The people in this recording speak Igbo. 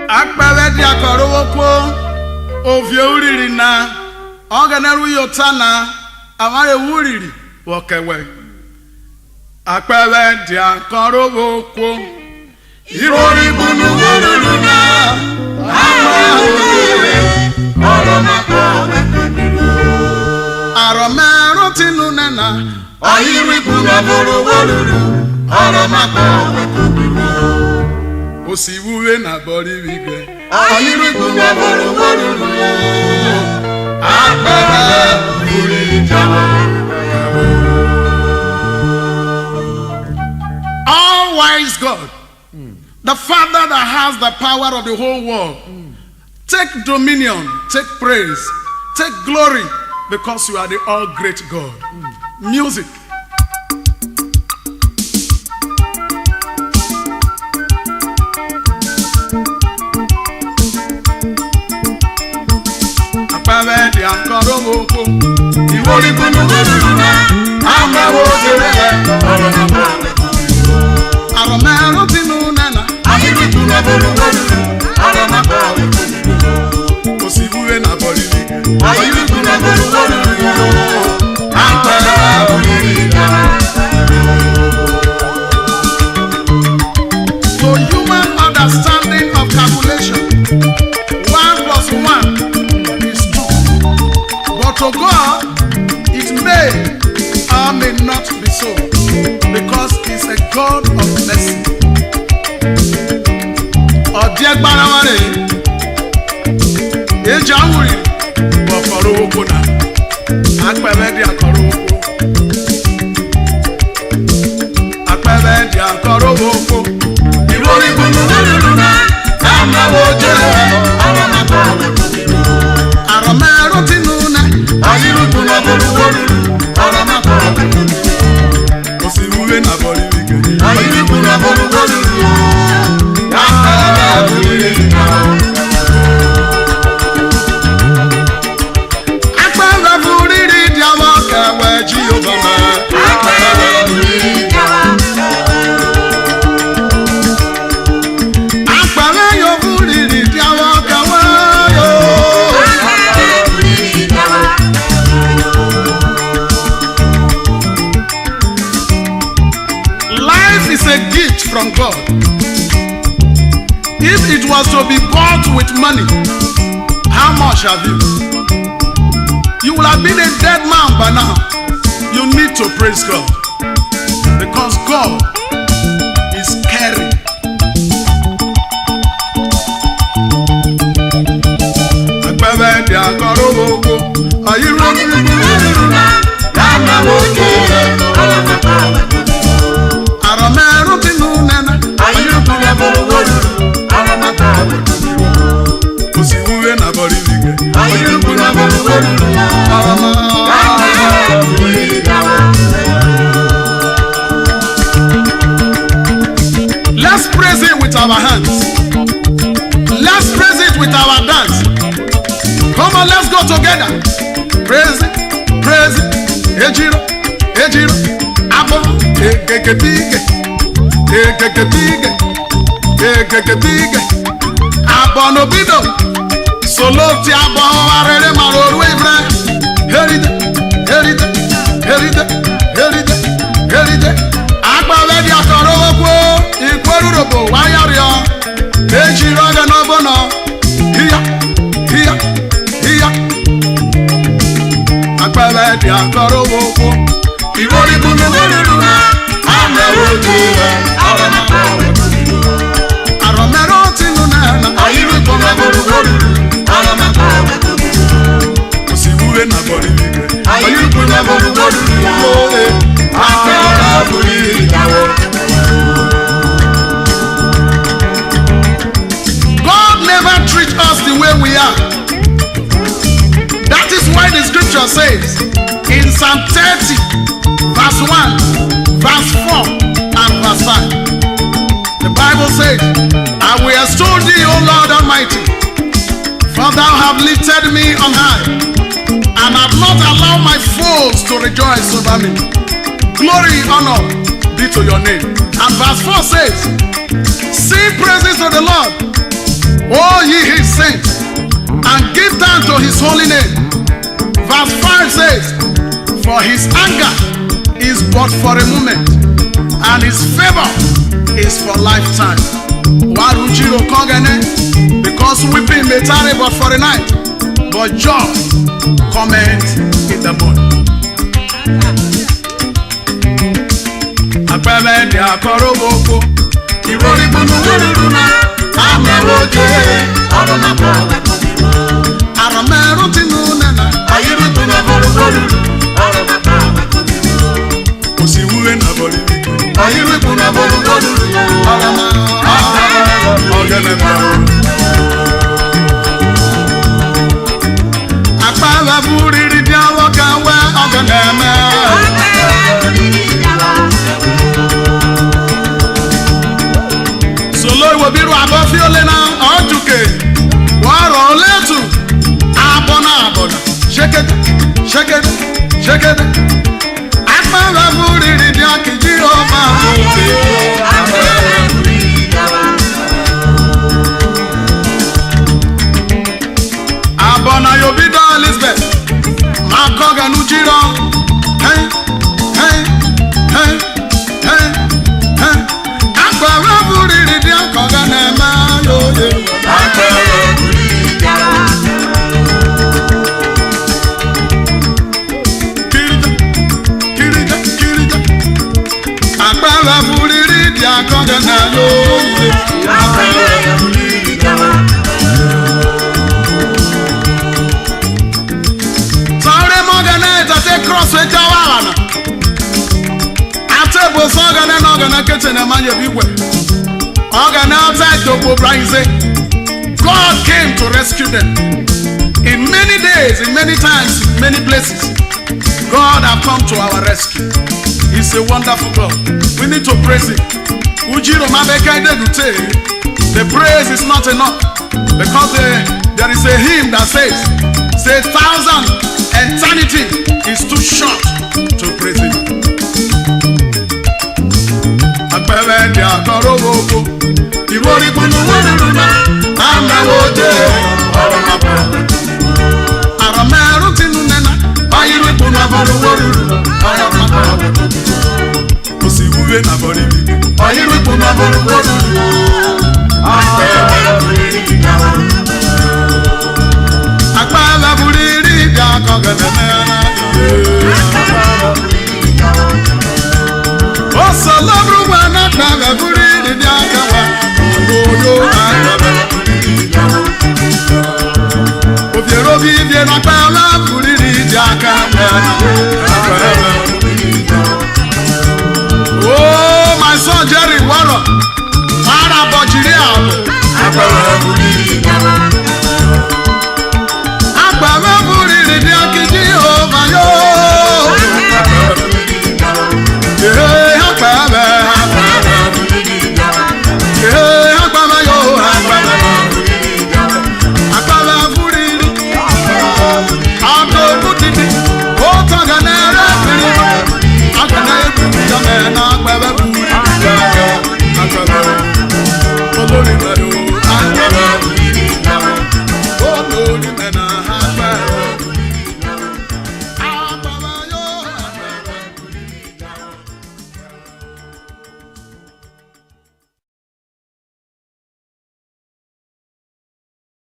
Akpevwe dia Rowohwo ovie uriri na ogeneru yotana amare uriri wokewe. Akpevwe dia Rowohwo irori bunu uruna Aromero tinu nena ayiri bunu ururu aromako Osiwuwe na bori wigwe ayiri bunu ururu Akpevwe uriri All wise God, the Father that has the power of the whole world, take dominion, take praise, take glory, because you are the all great God. Music. Akpevwe dia Rowohwo iwori bunu uruna amawo jerele Aromero tinu nena ayiri bunu ururu aromako Osiwuwe na bori wigwe ayiri bunu ururu Akpevwe uriri To human understanding of calculation 1 plus 1 is 2, but to God it may or may not be so, because he's a God of mercy. Odiegbarawane ejawuri Rowohwo na Akpevwe dia Rowohwo Akpevwe dia Rowohwo iwori bunu uruna amawo jerele Aromero tinu na ayiri bunu ururu aromako Osiwuwe na bori wigwe ayiri bunu ururu Akpevwe uriri Akpevwe uriri dia wokewe Jehovah Akpevwe uriri Akpevwe yo uriri dia wokewe Life is a gift from God. If it was to be bought with money, how much have you? You would have been a dead man by now. You need to praise God, because God is caring. Akpevwe dia Rowohwo ayiri bunu uruna amawo jerele Aromero tinu nena ayiri bunu ururu aromako Osiwuwe na bori wigwe ayiri bunu ururu Let's praise it with our hands. Let's praise it with our dance. Come on, let's go together. Praise it, praise it. Ejiro, ejiro, abo, egegepige, egegepige, egegepige. Abo no bido, solo ti abo arere maroru ibre. Heride, heride, heride, heride, heride. Akpevwe dia Rowohwo ikwerurobo wayario. Ejiro ga no bono. Hiya, hiya, hiya. Akpevwe dia Rowohwo iwori bunu uruna amawo jerele Aromero tinu nena ayiri bunu ururu aromako Osiwuwe na bori wigwe ayiri bunu ururu Akpevwe uriri God never treats us the way we are. That is why the scripture says in Psalm 30 verse 1, verse 4 and verse 5, the Bible says, I will extol thee, O Lord Almighty, for thou hast lifted me on high, and have not allowed my foes to rejoice over me. Glory, honor be to your name. And verse 4 says, sing praises to the Lord, O ye his saints, and give thanks to his holy name. Verse 5 says, for his anger is but for a moment, and his favor is for lifetime. Because weeping may tarry but for a night, but joy cometh in the morning. Akpevwe di Rowohwo, ìròrí gbùnú na amẹ́wòjé ọ̀rọ̀ náà bọ̀ wẹ́kọ̀ bímọ. Àrọ̀mẹ́rún ti nù nẹ́nà. Ayírí gbùnú bọ̀lúbọ̀lú ọ̀rọ̀ náà bọ̀ wẹ́kọ̀ bímọ. Kò sí wúwe náà bọ̀lú bíbí. Ayírí gbùnú bọ̀lúbọ̀lú ọ̀rọ̀ náà ọ̀gẹ́nẹ̀ bọ̀. Akpevwe buriri di awọ kawe ọ̀gẹ́nẹ̀ mẹ́. Biru abofiole na ojuke waro letu abona shake it Akpevwe buriri di akiji ọba ofe abona yobido Elizabeth makoga nujiro hey Akpevwe buriri di akoga na-eme yoye. Akpevwe buriri di kirija. Akpevwe buriri di akoga na yoye. Akpevwe buriri di Sorry Morganeta take cross with Jawana. God came to rescue them. In many days, in many times, in many places, God has come to our rescue. He's a wonderful God. We need to praise Him. The praise is not enough, because there is a hymn that says, 1,000 eternity is too short to praise Him. Akpevwe di Rowohwo, ìròrí gbùnú na amẹ́wòjé ọ̀rọ̀ náà bọ̀. Àrọ̀mẹ́rún ti nù nẹ́nà, ayírí gbùnú abọ́lúwòrú ọ̀rọ̀ náà bọ̀. Kò sí wúwe náà bọ̀ níbi, ayírí gbùnú abọ́lúwòrú. Akpevwe buriri di Akpevwe buriri di akọ̀gẹ̀dẹ̀ mẹ́rin. Also love when Akpevwe buriri di akawa. Obi bi na Akpevwe buriri di akawa. Oh, my son Jerry Waro, Ara Bojiri. Akpevwe buriri